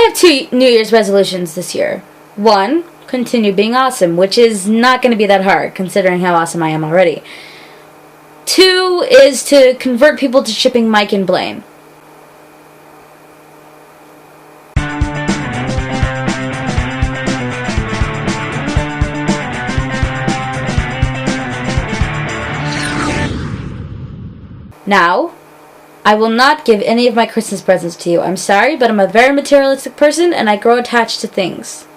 have 2 New Year's resolutions this year. 1, continue being awesome, which is not going to be that hard, considering how awesome I am already. 2 is to convert people to shipping Mike and Blaine. Now, I will not give any of my Christmas presents to you. I'm sorry, but I'm a very materialistic person and I grow attached to things.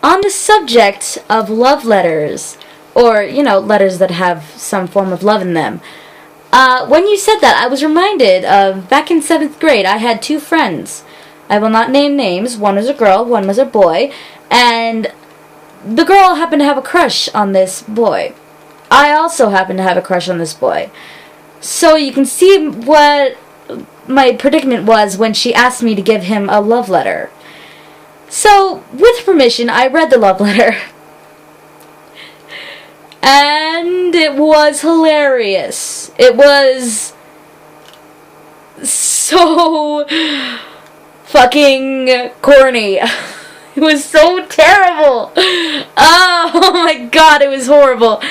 On the subject of love letters, or, letters that have some form of love in them, when you said that, I was reminded of back in 7th grade, I had 2 friends. I will not name names. One was a girl, one was a boy, and the girl happened to have a crush on this boy. I also happened to have a crush on this boy. So you can see what my predicament was when she asked me to give him a love letter. So, with permission, I read the love letter. And it was hilarious. It was so fucking corny. It was so terrible. Oh my god, it was horrible.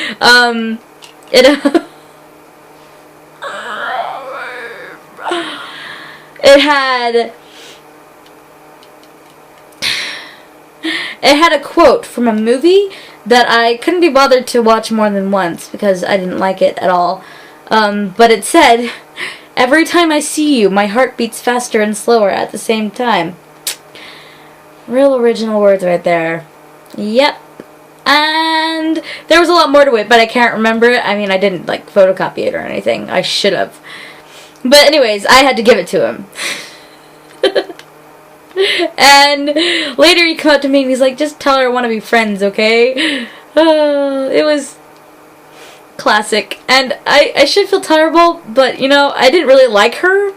It had a quote from a movie that I couldn't be bothered to watch more than once because I didn't like it at all. But it said, "Every time I see you, my heart beats faster and slower at the same time." Real original words right there. Yep. And there was a lot more to it, but I can't remember it. I mean, I didn't, photocopy it or anything. I should have. But anyways, I had to give it to him. And later he came up to me and he's like, "Just tell her I want to be friends, okay?" It was classic. And I should feel terrible, but, I didn't really like her.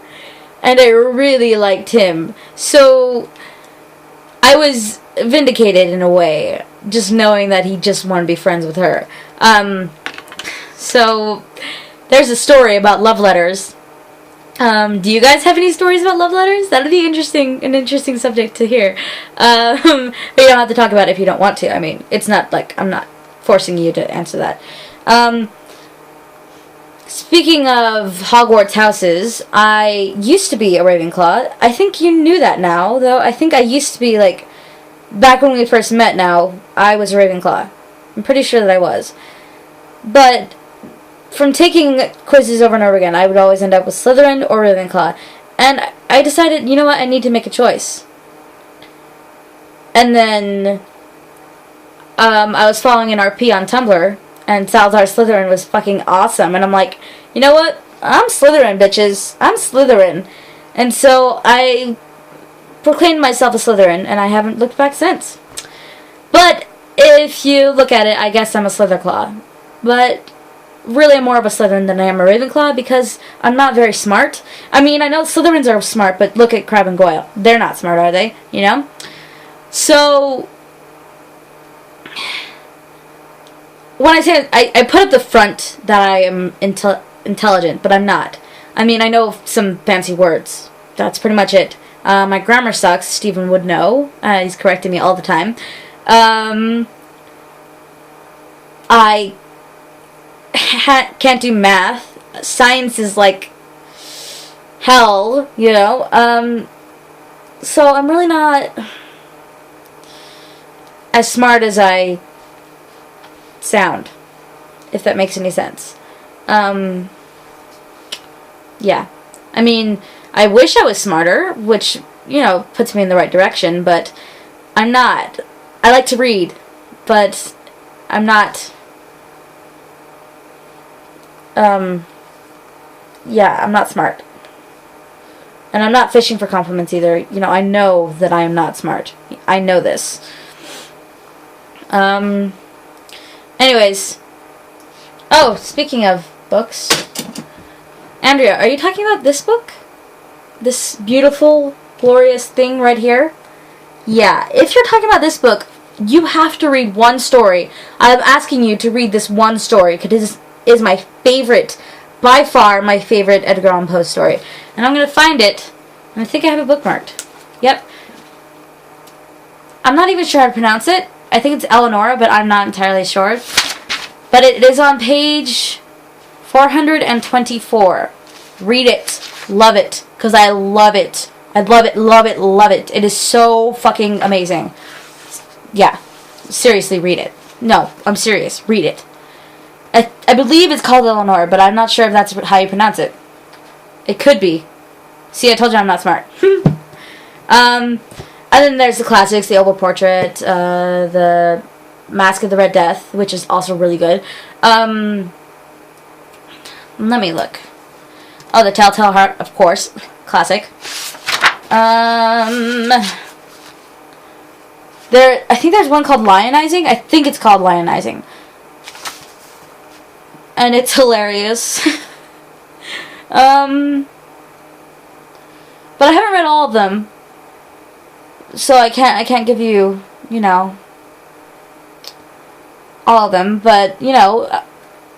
And I really liked him. So I was vindicated in a way, just knowing that he just wanted to be friends with her. So there's a story about love letters. Do you guys have any stories about love letters? That would be an interesting subject to hear. But you don't have to talk about it if you don't want to. I mean, it's not like I'm not forcing you to answer that. Speaking of Hogwarts houses, I used to be a Ravenclaw. I think you knew that now, though. I think I used to be, back when we first met now, I was a Ravenclaw. I'm pretty sure that I was. But from taking quizzes over and over again, I would always end up with Slytherin or Ravenclaw. And I decided, you know what, I need to make a choice. And then I was following an RP on Tumblr, and Salazar Slytherin was fucking awesome. And I'm like, you know what, I'm Slytherin, bitches. I'm Slytherin. And so I proclaimed myself a Slytherin, and I haven't looked back since. But if you look at it, I guess I'm a Slytherclaw. But really, I'm more of a Slytherin than I am a Ravenclaw because I'm not very smart. I mean, I know Slytherins are smart, but look at Crabbe and Goyle. They're not smart, are they? So when I say I put up the front that I am intelligent, but I'm not. I mean, I know some fancy words. That's pretty much it. My grammar sucks. Stephen would know. He's correcting me all the time. I can't do math. Science is like hell, so I'm really not as smart as I sound, if that makes any sense. Yeah. I mean, I wish I was smarter, which, puts me in the right direction, but I'm not. I like to read, but I'm not. Yeah, I'm not smart. And I'm not fishing for compliments either. I know that I am not smart. I know this. Anyways. Oh, speaking of books. Andrea, are you talking about this book? This beautiful, glorious thing right here? Yeah, if you're talking about this book, you have to read one story. I'm asking you to read this one story, because it is my favorite, by far my favorite Edgar Allan Poe story. And I'm going to find it, and I think I have it bookmarked. Yep. I'm not even sure how to pronounce it. I think it's Eleonora, but I'm not entirely sure. But it is on page 424. Read it. Love it. Because I love it. I love it, love it, love it. It is so fucking amazing. Yeah. Seriously, read it. No, I'm serious. Read it. I believe it's called Eleonora, but I'm not sure if that's how you pronounce it. It could be. See, I told you I'm not smart. And then there's the classics, the Opal Portrait, the Mask of the Red Death, which is also really good. Let me look. Oh, the Telltale Heart, of course. Classic. I think there's one called Lionizing. I think it's called Lionizing. And it's hilarious. But I haven't read all of them. So I can't give you, you know, all of them. But, you know,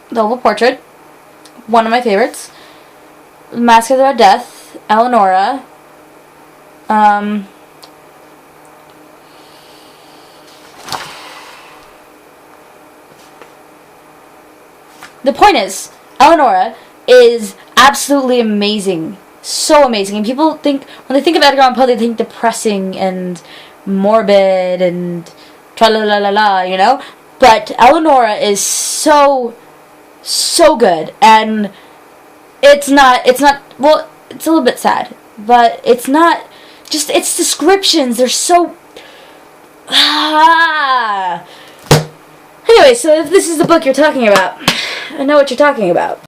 The Opal Portrait, one of my favorites. Mask of the Red Death, Eleonora, the point is, Eleonora is absolutely amazing. So amazing. And people think, when they think of Edgar Allan Poe, they think depressing and morbid and tra-la-la-la-la, you know? But Eleonora is so good. And it's not, well, it's a little bit sad. But it's not, just, its descriptions, they're so... Anyway, so if this is the book you're talking about, I know what you're talking about.